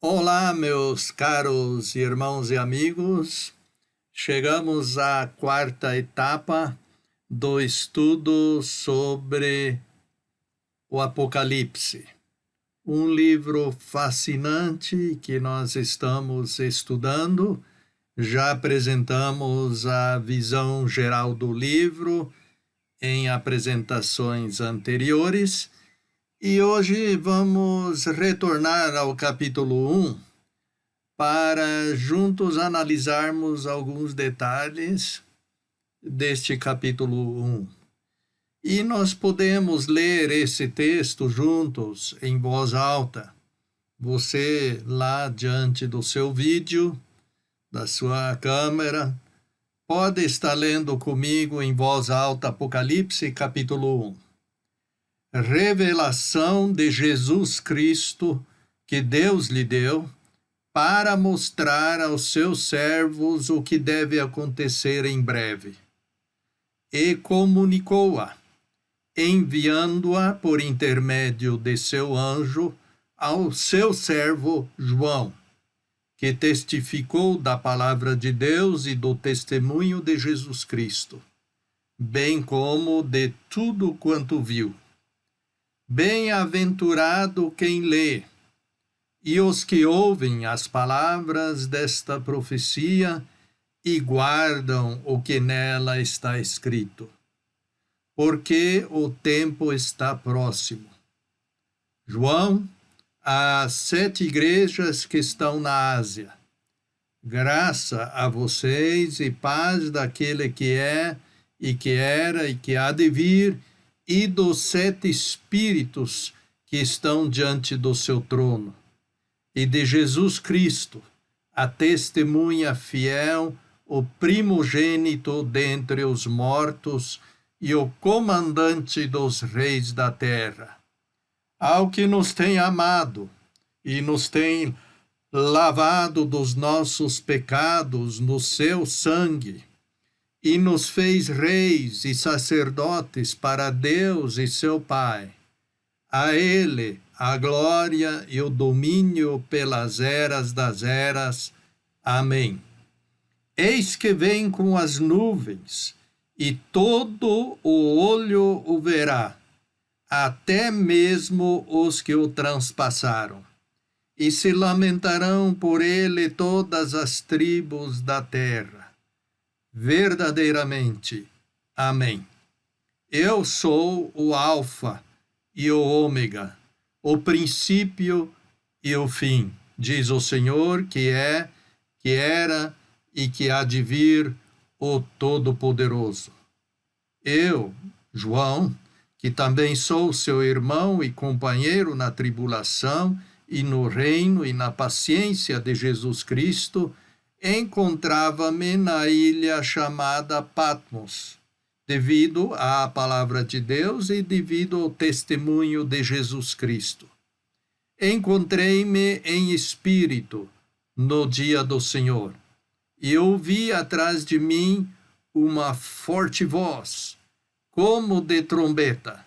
Olá, meus caros irmãos e amigos. Chegamos à quarta etapa do estudo sobre o Apocalipse. Um livro fascinante que nós estamos estudando. Já apresentamos a visão geral do livro em apresentações anteriores. E hoje vamos retornar ao capítulo 1 para juntos analisarmos alguns detalhes deste capítulo 1. E nós podemos ler esse texto juntos em voz alta. Você lá diante do seu vídeo, da sua câmera, pode estar lendo comigo em voz alta Apocalipse capítulo 1. Revelação de Jesus Cristo que Deus lhe deu para mostrar aos seus servos o que deve acontecer em breve. E comunicou-a, enviando-a por intermédio de seu anjo ao seu servo João, que testificou da palavra de Deus e do testemunho de Jesus Cristo, bem como de tudo quanto viu. Bem-aventurado quem lê, e os que ouvem as palavras desta profecia e guardam o que nela está escrito, porque o tempo está próximo. João, às 7 igrejas que estão na Ásia. Graça a vocês e paz daquele que é, e que era, e que há de vir, e dos 7 Espíritos que estão diante do seu trono, e de Jesus Cristo, a testemunha fiel, o primogênito dentre os mortos e o comandante dos reis da terra. Ao que nos tem amado e nos tem lavado dos nossos pecados no seu sangue, e nos fez reis e sacerdotes para Deus e seu Pai. A ele a glória e o domínio pelas eras das eras. Amém. Eis que vem com as nuvens, e todo o olho o verá, até mesmo os que o transpassaram. E se lamentarão por ele todas as tribos da terra. Verdadeiramente. Amém. Eu sou o Alfa e o Ômega, o princípio e o fim, diz o Senhor, que é, que era e que há de vir, o Todo-Poderoso. Eu, João, que também sou seu irmão e companheiro na tribulação e no reino e na paciência de Jesus Cristo, encontrava-me na ilha chamada Patmos, devido à palavra de Deus e devido ao testemunho de Jesus Cristo. Encontrei-me em espírito no dia do Senhor, e ouvi atrás de mim uma forte voz, como de trombeta,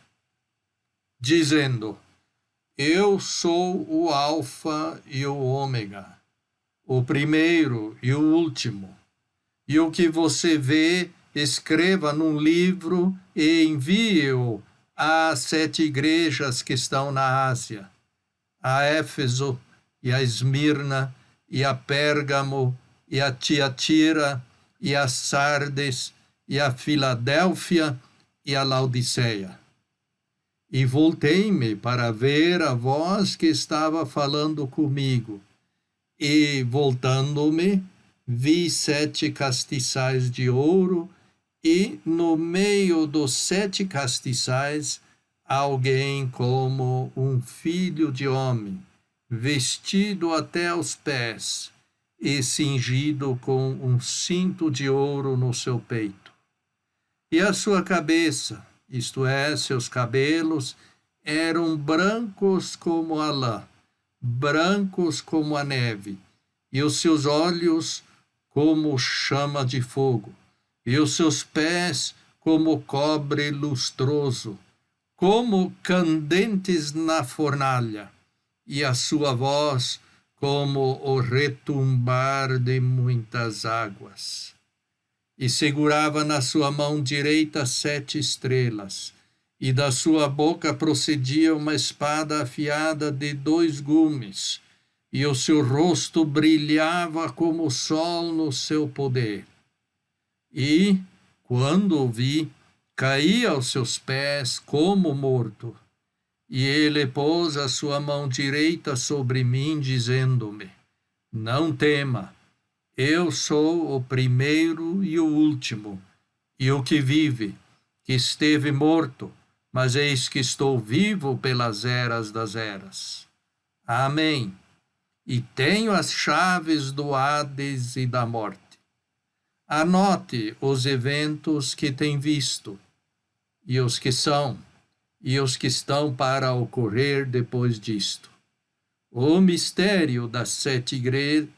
dizendo: Eu sou o Alfa e o Ômega, o primeiro e o último. E o que você vê, escreva num livro e envie-o às 7 igrejas que estão na Ásia, a Éfeso e a Esmirna e a Pérgamo e a Tiatira e a Sardes e a Filadélfia e a Laodiceia. E voltei-me para ver a voz que estava falando comigo. E, voltando-me, vi 7 castiçais de ouro, e no meio dos 7 castiçais, alguém como um filho de homem, vestido até os pés, e cingido com um cinto de ouro no seu peito. E a sua cabeça, isto é, seus cabelos, eram brancos como a lã, brancos como a neve, e os seus olhos como chama de fogo, e os seus pés como cobre lustroso, como candentes na fornalha, e a sua voz como o retumbar de muitas águas. E segurava na sua mão direita 7 estrelas, e da sua boca procedia uma espada afiada de 2 gumes, e o seu rosto brilhava como o sol no seu poder. E, quando o vi, caí aos seus pés como morto. E ele pôs a sua mão direita sobre mim, dizendo-me: Não tema, eu sou o primeiro e o último, e o que vive, que esteve morto, mas eis que estou vivo pelas eras das eras. Amém. E tenho as chaves do Hades e da morte. Anote os eventos que tem visto, e os que são, e os que estão para ocorrer depois disto. O mistério das 7 igrejas,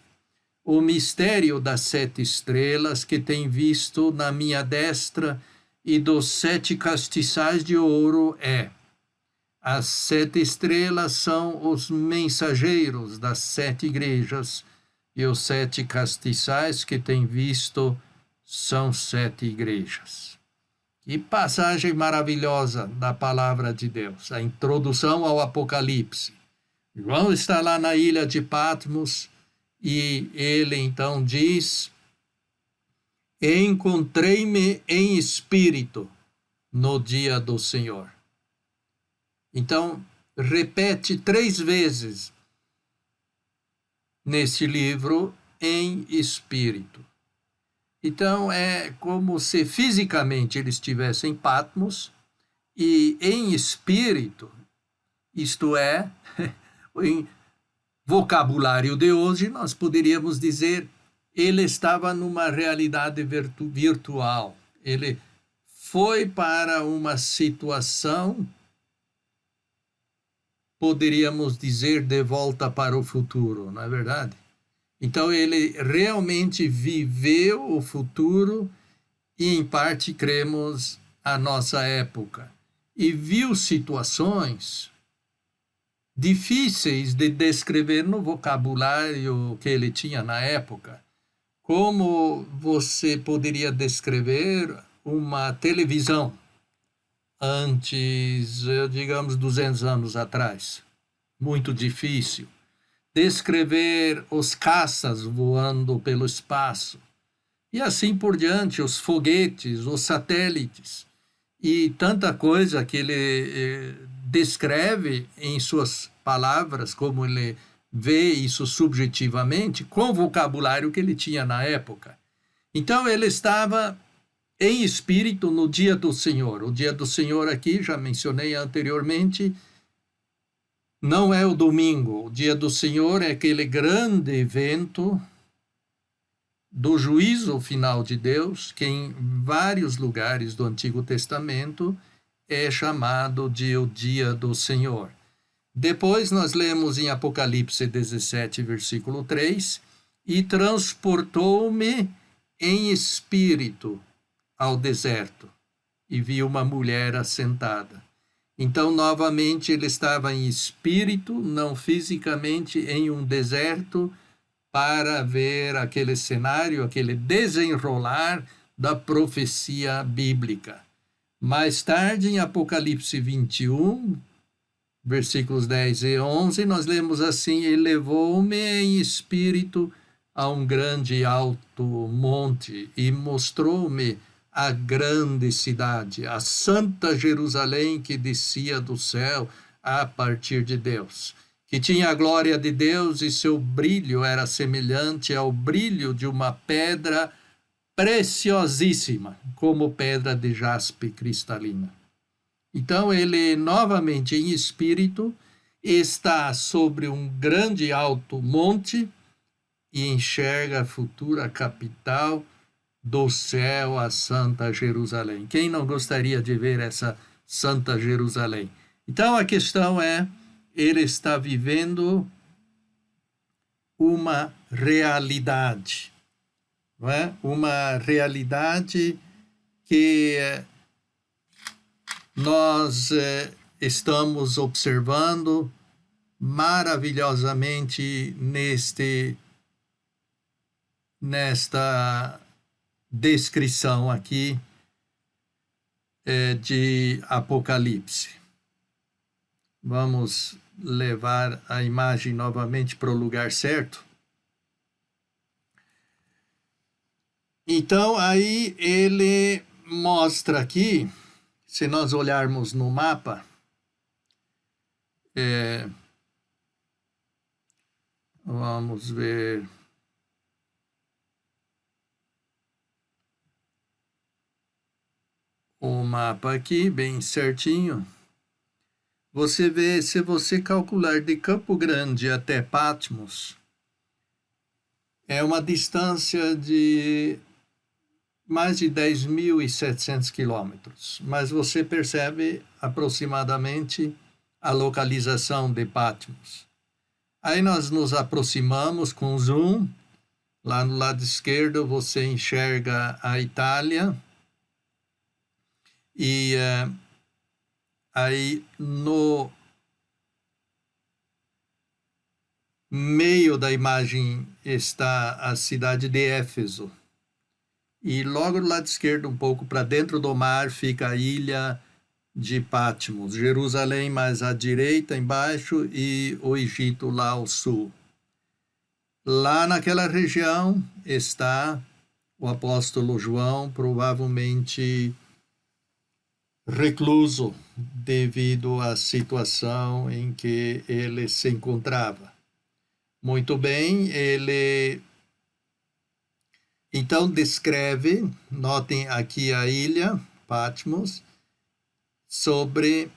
o mistério das 7 estrelas que tem visto na minha destra e dos 7 castiçais de ouro é: as 7 estrelas são os mensageiros das 7 igrejas, e os 7 castiçais que tem visto são 7 igrejas. Que passagem maravilhosa da palavra de Deus, a introdução ao Apocalipse. João está lá na ilha de Patmos e ele então diz: Encontrei-me em espírito no dia do Senhor. Então, repete 3 vezes nesse livro, em espírito. Então, é como se fisicamente ele estivesse em Patmos e em espírito, isto é, em vocabulário de hoje, nós poderíamos dizer, ele estava numa realidade virtual. Ele foi para uma situação, poderíamos dizer, de volta para o futuro, não é verdade? Então, ele realmente viveu o futuro e, em parte, cremos a nossa época. E viu situações difíceis de descrever no vocabulário que ele tinha na época. Como você poderia descrever uma televisão antes, digamos, 200 anos atrás? Muito difícil. Descrever os caças voando pelo espaço, e assim por diante, os foguetes, os satélites, e tanta coisa que ele descreve em suas palavras, como ele vê isso subjetivamente, com o vocabulário que ele tinha na época. Então, ele estava em espírito no dia do Senhor. O dia do Senhor aqui, já mencionei anteriormente, não é o domingo. O dia do Senhor é aquele grande evento do juízo final de Deus, que em vários lugares do Antigo Testamento é chamado de o dia do Senhor. Depois nós lemos em Apocalipse 17, versículo 3, e transportou-me em espírito ao deserto, e vi uma mulher assentada. Então, novamente, ele estava em espírito, não fisicamente, em um deserto, para ver aquele cenário, aquele desenrolar da profecia bíblica. Mais tarde, em Apocalipse 21, versículos 10 e 11, nós lemos assim: Ele levou-me em espírito a um grande e alto monte e mostrou-me a grande cidade, a santa Jerusalém que descia do céu a partir de Deus, que tinha a glória de Deus e seu brilho era semelhante ao brilho de uma pedra preciosíssima, como pedra de jaspe cristalina. Então, ele, novamente em espírito, está sobre um grande e alto monte e enxerga a futura capital do céu, a Santa Jerusalém. Quem não gostaria de ver essa Santa Jerusalém? Então, a questão é, ele está vivendo uma realidade, não é? Uma realidade que nós estamos observando maravilhosamente nesta descrição aqui de Apocalipse. Vamos levar a imagem novamente para o lugar certo. Então, aí ele mostra aqui, se nós olharmos no mapa, vamos ver. O mapa aqui, bem certinho. Você vê, se você calcular de Campo Grande até Patmos, é uma distância de mais de 10.700 quilômetros. Mas você percebe aproximadamente a localização de Patmos. Aí nós nos aproximamos com zoom. Lá no lado esquerdo você enxerga a Itália. E aí no meio da imagem está a cidade de Éfeso. E logo do lado esquerdo, um pouco para dentro do mar, fica a ilha de Patmos, Jerusalém mais à direita, embaixo, e o Egito lá ao sul. Lá naquela região está o apóstolo João, provavelmente recluso devido à situação em que ele se encontrava. Muito bem, ele então descreve, notem aqui a ilha, Patmos, sobre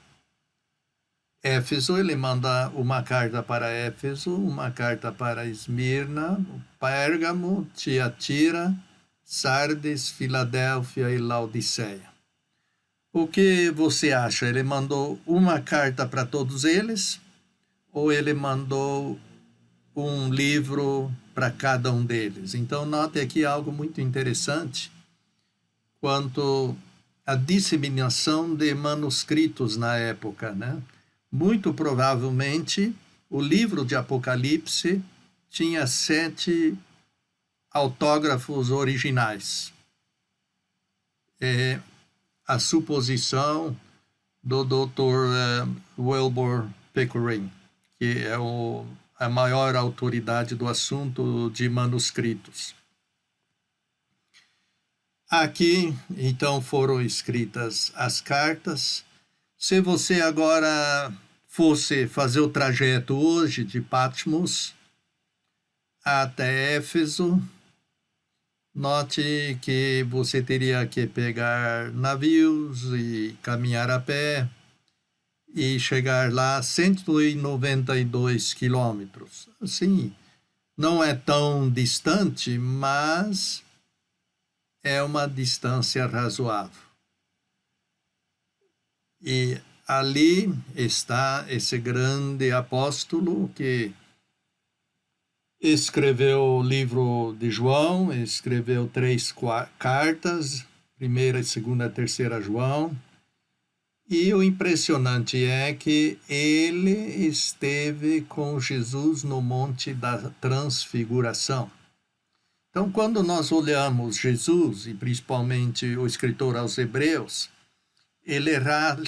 Éfeso. Ele manda uma carta para Éfeso, uma carta para Esmirna, Pérgamo, Tiatira, Sardes, Filadélfia e Laodiceia. O que você acha? Ele mandou uma carta para todos eles ou ele mandou um livro para cada um deles? Então, note aqui algo muito interessante quanto à disseminação de manuscritos na época, né? Muito provavelmente, o livro de Apocalipse tinha 7 autógrafos originais. A suposição do Dr. Wilbur Pickering, que é a maior autoridade do assunto de manuscritos. Aqui, então, foram escritas as cartas. Se você agora fosse fazer o trajeto hoje de Patmos até Éfeso, note que você teria que pegar navios e caminhar a pé e chegar lá a 192 quilômetros. Assim, não é tão distante, mas é uma distância razoável. E ali está esse grande apóstolo que escreveu o livro de João, escreveu 3 cartas, 1ª, 2ª, 3ª João. E o impressionante é que ele esteve com Jesus no Monte da Transfiguração. Então, quando nós olhamos Jesus, e principalmente o escritor aos Hebreus, ele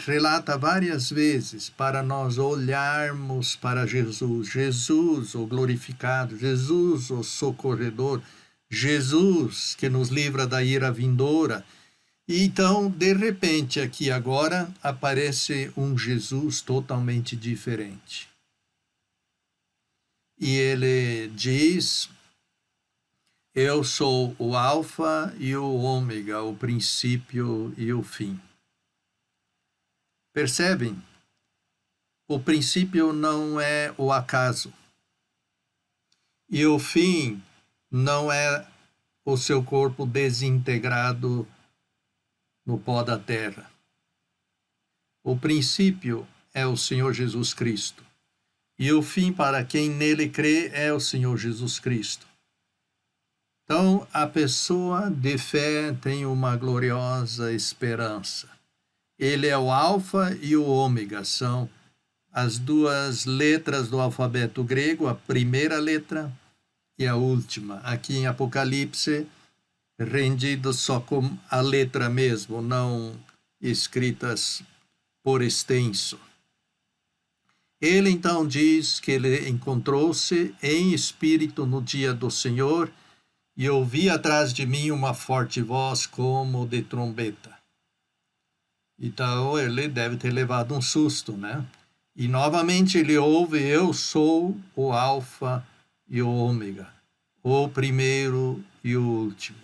relata várias vezes para nós olharmos para Jesus, Jesus, o glorificado, Jesus, o socorredor, Jesus, que nos livra da ira vindoura. E então, de repente, aqui agora, aparece um Jesus totalmente diferente. E ele diz: eu sou o Alfa e o Ômega, o princípio e o fim. Percebem? O princípio não é o acaso. E o fim não é o seu corpo desintegrado no pó da terra. O princípio é o Senhor Jesus Cristo. E o fim para quem nele crê é o Senhor Jesus Cristo. Então, a pessoa de fé tem uma gloriosa esperança. Ele é o Alfa e o Ômega, são as duas letras do alfabeto grego, a primeira letra e a última. Aqui em Apocalipse, rendido só com a letra mesmo, não escritas por extenso. Ele então diz que ele encontrou-se em espírito no dia do Senhor e ouvi atrás de mim uma forte voz como de trombeta. Então ele deve ter levado um susto, né? E novamente ele ouve: eu sou o Alfa e o Ômega, o primeiro e o último.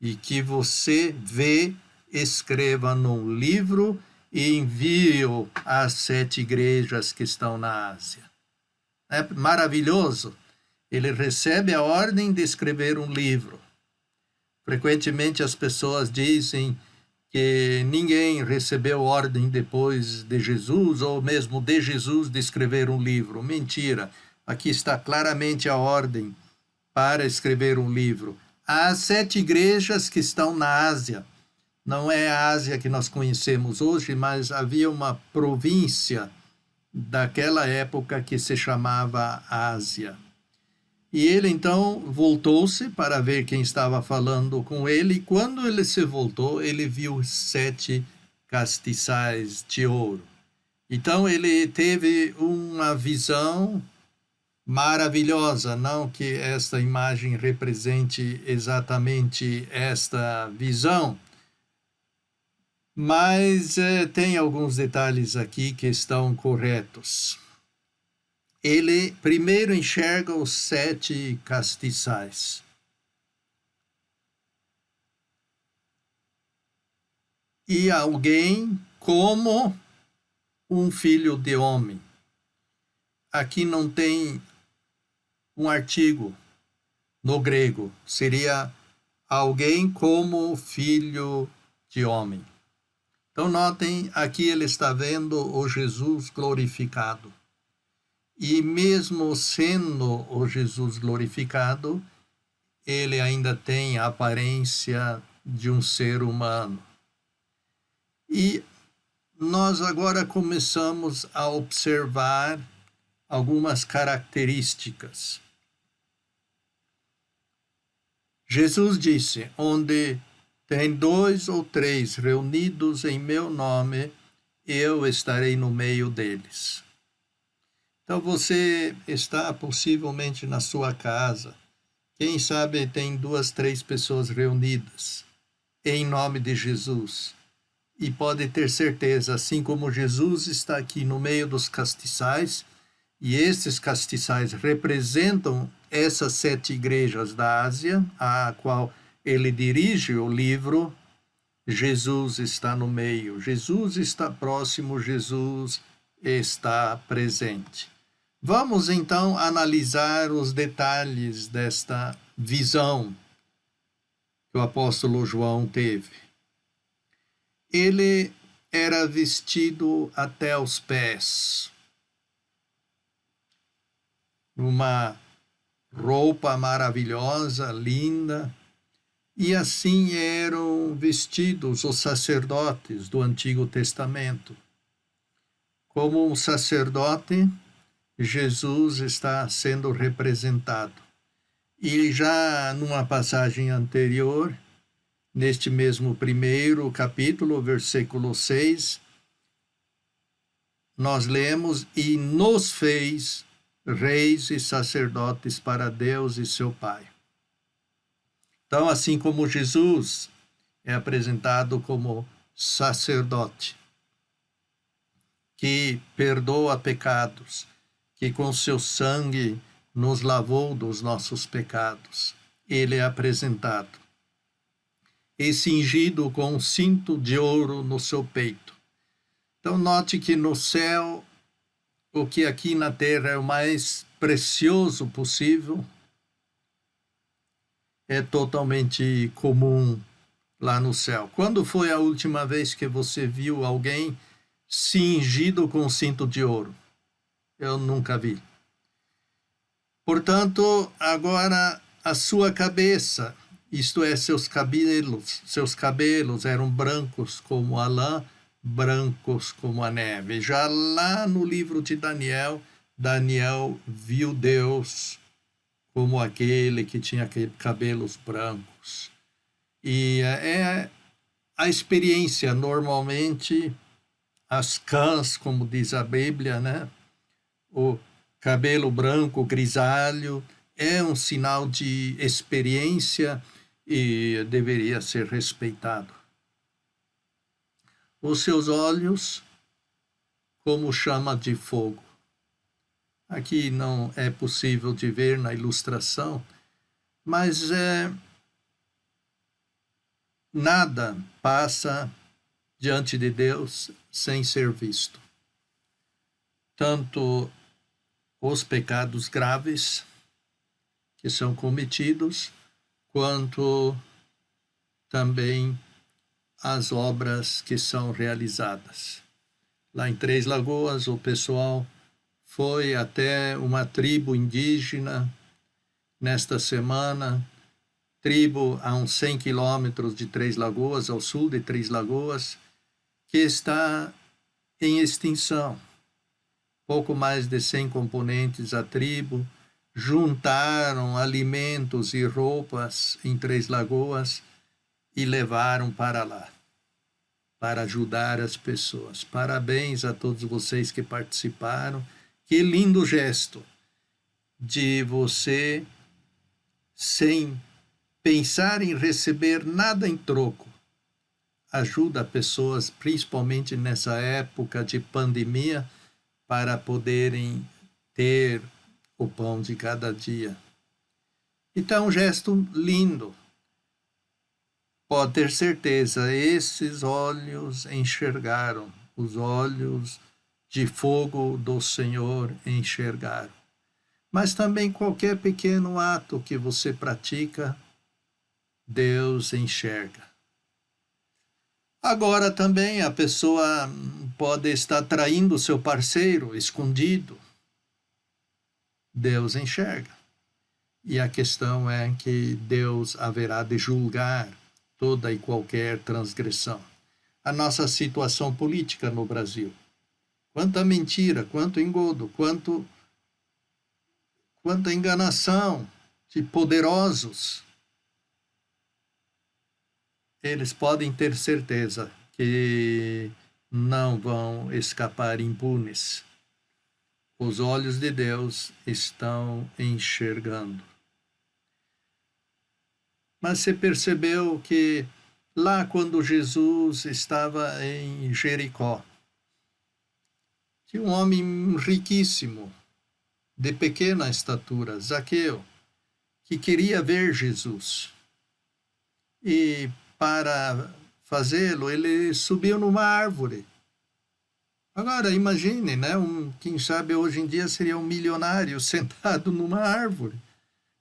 E que você vê, escreva num livro e envie-o às 7 igrejas que estão na Ásia. É maravilhoso. Ele recebe a ordem de escrever um livro. Frequentemente as pessoas dizem que ninguém recebeu ordem depois de Jesus, ou mesmo de Jesus, de escrever um livro. Mentira. Aqui está claramente a ordem para escrever um livro. Há 7 igrejas que estão na Ásia. Não é a Ásia que nós conhecemos hoje, mas havia uma província daquela época que se chamava Ásia. E ele então voltou-se para ver quem estava falando com ele, e quando ele se voltou, ele viu 7 castiçais de ouro. Então ele teve uma visão maravilhosa, não que esta imagem represente exatamente esta visão, mas tem alguns detalhes aqui que estão corretos. Ele primeiro enxerga os 7 castiçais. E alguém como um filho de homem. Aqui não tem um artigo no grego. Seria alguém como filho de homem. Então notem, aqui ele está vendo o Jesus glorificado. E mesmo sendo o Jesus glorificado, ele ainda tem a aparência de um ser humano. E nós agora começamos a observar algumas características. Jesus disse: onde tem 2 ou 3 reunidos em meu nome, eu estarei no meio deles. Então você está possivelmente na sua casa. Quem sabe tem 2, 3 pessoas reunidas em nome de Jesus. E pode ter certeza, assim como Jesus está aqui no meio dos castiçais, e esses castiçais representam essas 7 igrejas da Ásia, a qual ele dirige o livro, Jesus está no meio, Jesus está próximo, Jesus está presente. Vamos então analisar os detalhes desta visão que o apóstolo João teve. Ele era vestido até os pés, uma roupa maravilhosa, linda, e assim eram vestidos os sacerdotes do Antigo Testamento. Como um sacerdote, Jesus está sendo representado. E já numa passagem anterior, neste mesmo primeiro capítulo, versículo 6, nós lemos: e nos fez reis e sacerdotes para Deus e seu Pai. Então, assim como Jesus é apresentado como sacerdote, que perdoa pecados, que com seu sangue nos lavou dos nossos pecados, ele é apresentado e cingido com um cinto de ouro no seu peito. Então, note que no céu, o que aqui na terra é o mais precioso possível, é totalmente comum lá no céu. Quando foi a última vez que você viu alguém cingido com cinto de ouro? Eu nunca vi. Portanto, agora a sua cabeça, isto é, seus cabelos eram brancos como a lã, brancos como a neve. Já lá no livro de Daniel, Daniel viu Deus como aquele que tinha cabelos brancos. E é a experiência, normalmente, as cãs, como diz a Bíblia, né? O cabelo branco, grisalho, é um sinal de experiência e deveria ser respeitado. Os seus olhos, como chama de fogo. Aqui não é possível de ver na ilustração, mas nada passa diante de Deus sem ser visto. Tanto os pecados graves que são cometidos, quanto também as obras que são realizadas. Lá em Três Lagoas, o pessoal foi até uma tribo indígena nesta semana, tribo a uns 100 quilômetros de Três Lagoas, ao sul de Três Lagoas, que está em extinção. Pouco mais de 100 componentes a tribo juntaram alimentos e roupas em Três Lagoas e levaram para lá, para ajudar as pessoas. Parabéns a todos vocês que participaram. Que lindo gesto de você, sem pensar em receber nada em troco, ajuda pessoas, principalmente nessa época de pandemia, para poderem ter o pão de cada dia. Então, é um gesto lindo. Pode ter certeza, esses olhos enxergaram, os olhos de fogo do Senhor enxergaram. Mas também qualquer pequeno ato que você pratica, Deus enxerga. Agora também a pessoa pode estar traindo seu parceiro escondido. Deus enxerga. E a questão é que Deus haverá de julgar toda e qualquer transgressão. A nossa situação política no Brasil. Quanta mentira, quanto engodo, quanta enganação de poderosos. Eles podem ter certeza que não vão escapar impunes. Os olhos de Deus estão enxergando. Mas você percebeu que lá quando Jesus estava em Jericó, tinha um homem riquíssimo, de pequena estatura, Zaqueu, que queria ver Jesus. E para fazê-lo, ele subiu numa árvore. Agora, imagine, né? Quem sabe hoje em dia seria um milionário sentado numa árvore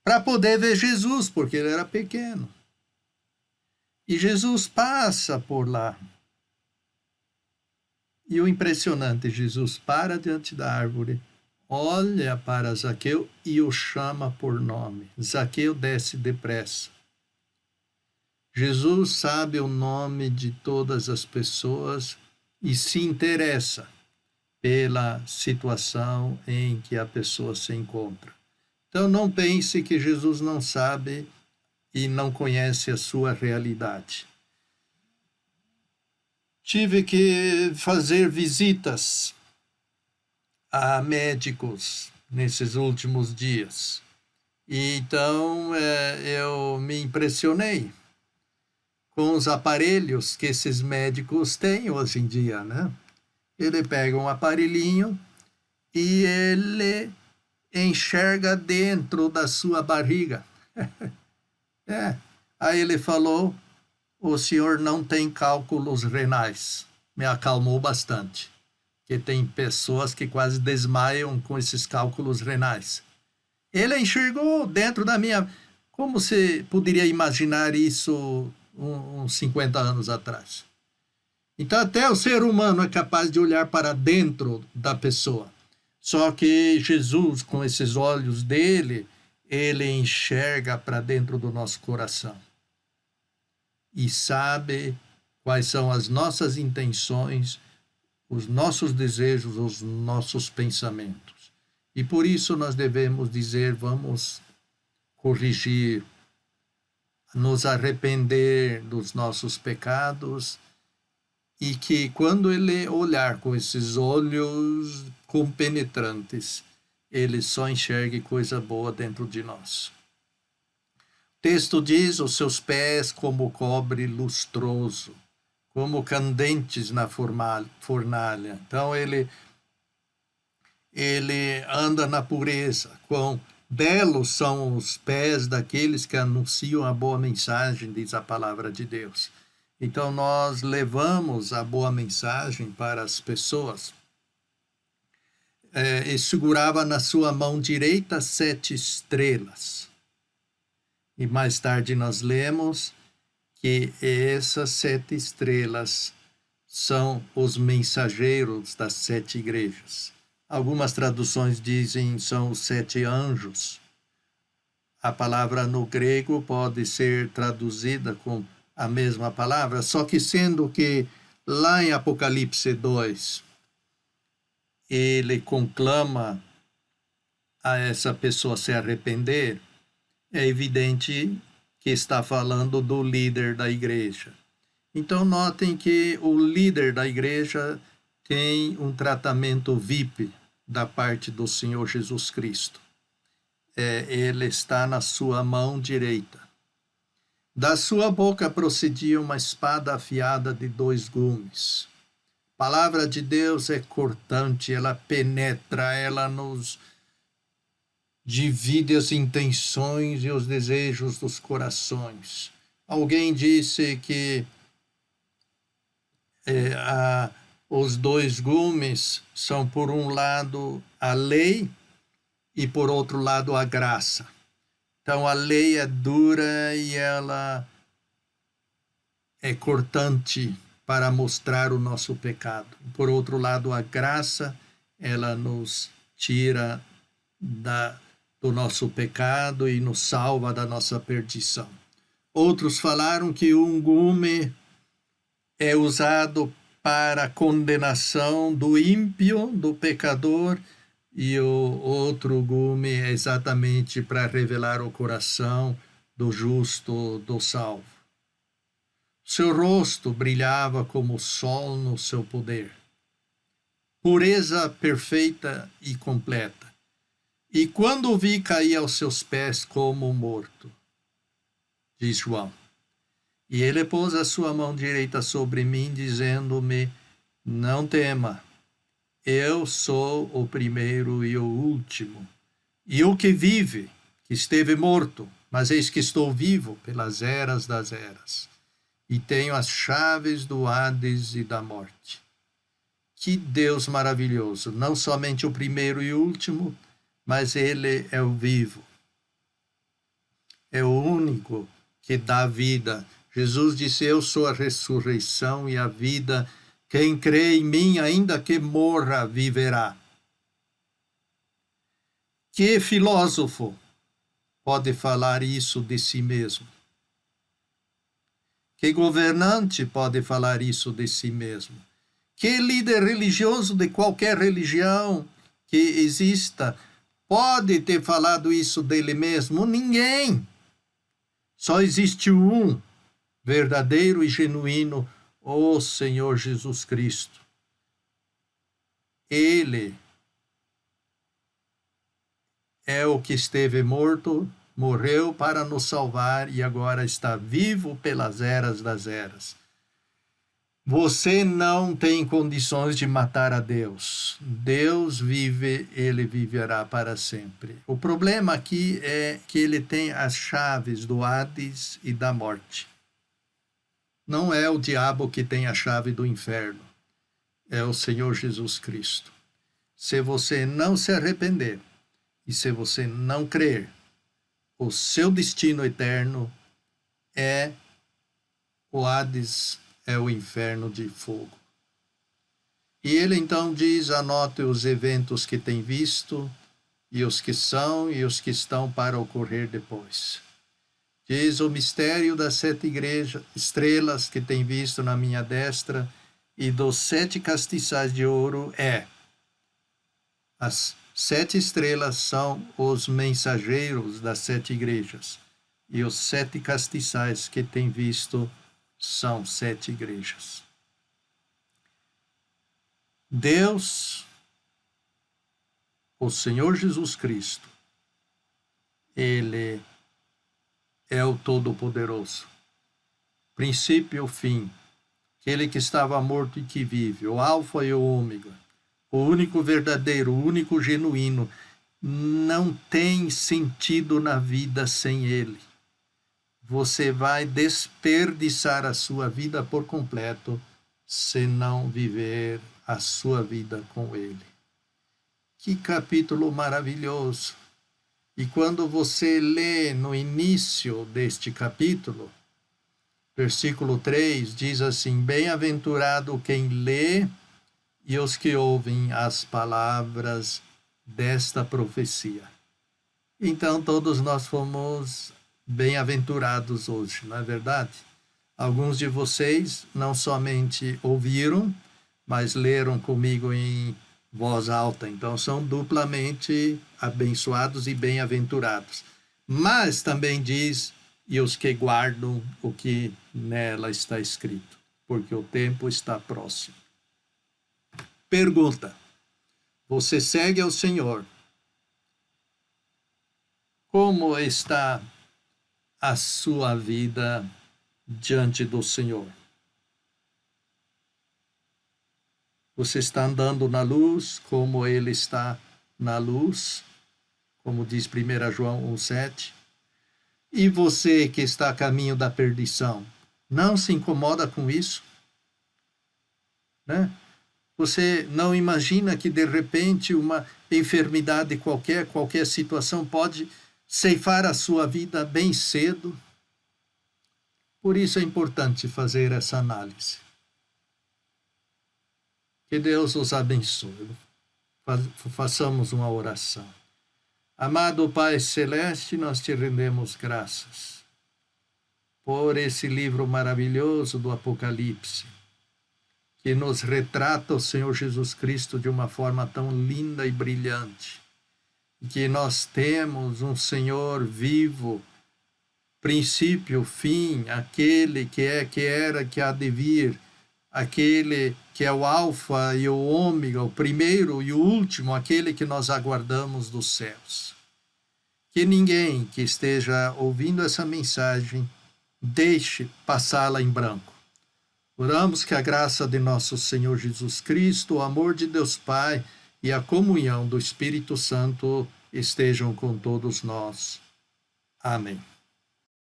para poder ver Jesus, porque ele era pequeno. E Jesus passa por lá. E o impressionante, Jesus para diante da árvore, olha para Zaqueu e o chama por nome. Zaqueu, desce depressa. Jesus sabe o nome de todas as pessoas e se interessa pela situação em que a pessoa se encontra. Então não pense que Jesus não sabe e não conhece a sua realidade. Tive que fazer visitas a médicos nesses últimos dias. E então eu me impressionei com os aparelhos que esses médicos têm hoje em dia, né? Ele pega um aparelhinho e ele enxerga dentro da sua barriga. Aí ele falou, o senhor não tem cálculos renais. Me acalmou bastante, porque tem pessoas que quase desmaiam com esses cálculos renais. Ele enxergou dentro da minha... Como você poderia imaginar isso uns 50 anos atrás? Então até o ser humano é capaz de olhar para dentro da pessoa. Só que Jesus, com esses olhos dele, ele enxerga para dentro do nosso coração. E sabe quais são as nossas intenções, os nossos desejos, os nossos pensamentos. E por isso nós devemos dizer, vamos corrigir, nos arrepender dos nossos pecados, e que quando ele olhar com esses olhos compenetrantes, ele só enxergue coisa boa dentro de nós. O texto diz, os seus pés como cobre lustroso, como candentes na fornalha. Então ele anda na pureza. Quão belos são os pés daqueles que anunciam a boa mensagem, diz a palavra de Deus. Então nós levamos a boa mensagem para as pessoas. E segurava na sua mão direita 7 estrelas. E mais tarde nós lemos que essas 7 estrelas são os mensageiros das 7 igrejas. Algumas traduções dizem são os 7 anjos. A palavra no grego pode ser traduzida com a mesma palavra, só que sendo que lá em Apocalipse 2, ele conclama a essa pessoa se arrepender, é evidente que está falando do líder da igreja. Então notem que o líder da igreja tem um tratamento VIP da parte do Senhor Jesus Cristo. Ele está na sua mão direita. Da sua boca procedia uma espada afiada de 2 gumes. A palavra de Deus é cortante, ela penetra, ela nos divide as intenções e os desejos dos corações. Alguém disse que os 2 gumes são, por um lado, a lei e, por outro lado, a graça. Então, a lei é dura e ela é cortante para mostrar o nosso pecado. Por outro lado, a graça, ela nos tira do nosso pecado e nos salva da nossa perdição. Outros falaram que um gume é usado para a condenação do ímpio, do pecador, e o outro gume é exatamente para revelar o coração do justo, do salvo. Seu rosto brilhava como o sol no seu poder. Pureza perfeita e completa. E quando o vi, caí aos seus pés como morto, diz João. E ele pôs a sua mão direita sobre mim, dizendo-me, não tema, eu sou o primeiro e o último. E o que vive, que esteve morto, mas eis que estou vivo pelas eras das eras. E tenho as chaves do Hades e da morte. Que Deus maravilhoso, não somente o primeiro e o último, mas ele é o vivo. É o único que dá vida. Jesus disse, eu sou a ressurreição e a vida. Quem crê em mim, ainda que morra, viverá. Que filósofo pode falar isso de si mesmo? Que governante pode falar isso de si mesmo? Que líder religioso de qualquer religião que exista pode ter falado isso dele mesmo? Ninguém. Só existe um verdadeiro e genuíno, o Senhor Jesus Cristo. Ele é o que esteve morto, morreu para nos salvar e agora está vivo pelas eras das eras. Você não tem condições de matar a Deus. Deus vive, ele viverá para sempre. O problema aqui é que ele tem as chaves do Hades e da morte. Não é o diabo que tem a chave do inferno. É o Senhor Jesus Cristo. Se você não se arrepender e se você não crer, o seu destino eterno é o Hades, é o inferno de fogo. E ele então diz, anote os eventos que tem visto, e os que são e os que estão para ocorrer depois. Diz: o mistério das 7 estrelas que tem visto na minha destra e dos 7 castiçais de ouro é: as 7 estrelas são os mensageiros das 7 igrejas, e os 7 castiçais que tem visto são 7 igrejas. Deus, o Senhor Jesus Cristo, Ele é o Todo-Poderoso, princípio e o fim, aquele que estava morto e que vive, o Alfa e o Ômega, o único verdadeiro, o único genuíno. Não tem sentido na vida sem Ele. Você vai desperdiçar a sua vida por completo se não viver a sua vida com Ele. Que capítulo maravilhoso! E quando você lê no início deste capítulo, versículo 3, diz assim: bem-aventurado quem lê e os que ouvem as palavras desta profecia. Então, todos nós fomos bem-aventurados hoje, não é verdade? Alguns de vocês não somente ouviram, mas leram comigo em voz alta. Então, são duplamente abençoados e bem-aventurados. Mas também diz: e os que guardam o que nela está escrito, porque o tempo está próximo. Pergunta: você segue ao Senhor? Como está a sua vida diante do Senhor? Você está andando na luz, como Ele está na luz, como diz 1 João 1,7. E você que está a caminho da perdição, não se incomoda com isso? Né? Você não imagina que, de repente, uma enfermidade qualquer situação pode ceifar a sua vida bem cedo? Por isso é importante fazer essa análise. Que Deus os abençoe. Façamos uma oração. Amado Pai Celeste, nós te rendemos graças por esse livro maravilhoso do Apocalipse, que nos retrata o Senhor Jesus Cristo de uma forma tão linda e brilhante. E que nós temos um Senhor vivo, princípio, fim, aquele que é, que era, que há de vir, aquele que é o alfa e o ômega, o primeiro e o último, aquele que nós aguardamos dos céus. Que ninguém que esteja ouvindo essa mensagem deixe passá-la em branco. Oramos que a graça de nosso Senhor Jesus Cristo, o amor de Deus Pai e a comunhão do Espírito Santo estejam com todos nós. Amém.